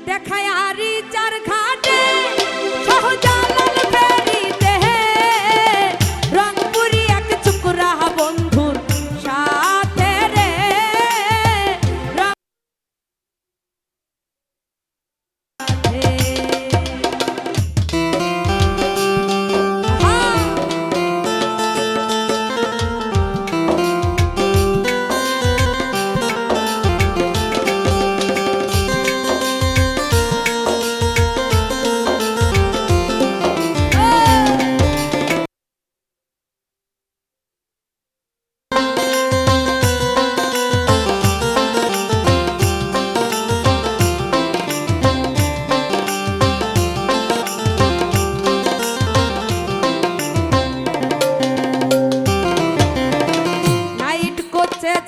দেখায় আরি চার ঘাটে সহজালাল ফেরিতে রংপুরি এক চুকরা বন্ধুর সাথে রে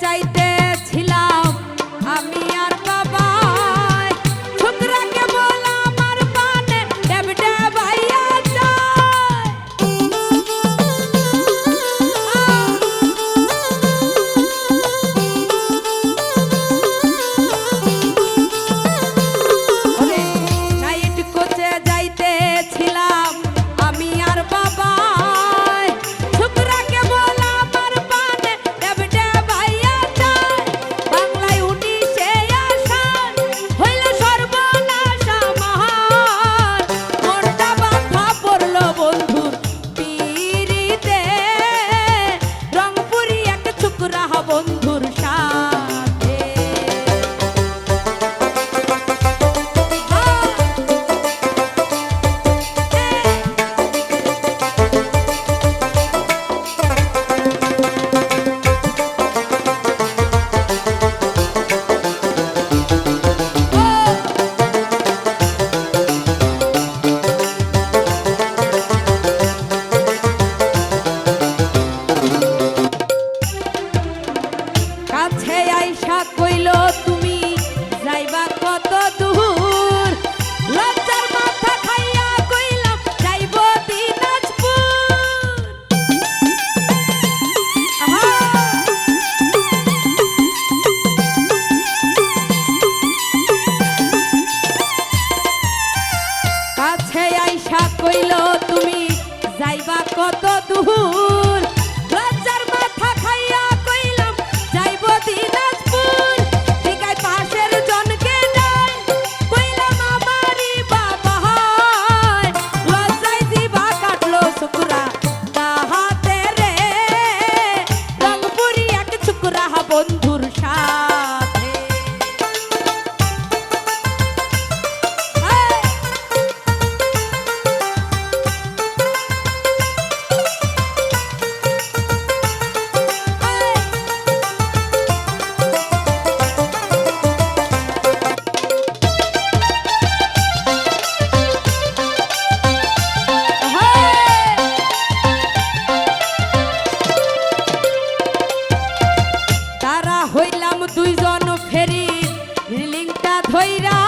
চাইতেছিলাম আমি আর বাবা ছোকরাকে বলা আমার পানে ডেবডে ভাইয়া যায় নাইট কোচে যাইতেছিলাম আমি আর বাবা বন্ধুর সাথে কাছে আইসা কইল তুমি যাইবা কত দূর লজ্জার মাথা খাইয়া কইলাম যাইব দিনাজপুর কাছে আইসা কইল তুমি যাইবা কত দূর লজ্জার মাথা খাইয়া কইলাম যাইব দিনাজপুর ঠিকায় পাশের জনকে যাই কইলাম আমারই বাবা হয় লজ্জায় জিবা কাটলো শুকরা তাহাতে রে রংপুরি এক চুকরা বন্ধুর সাথে হইলাম দুইজন ফেরি রিলিংটা ধইরা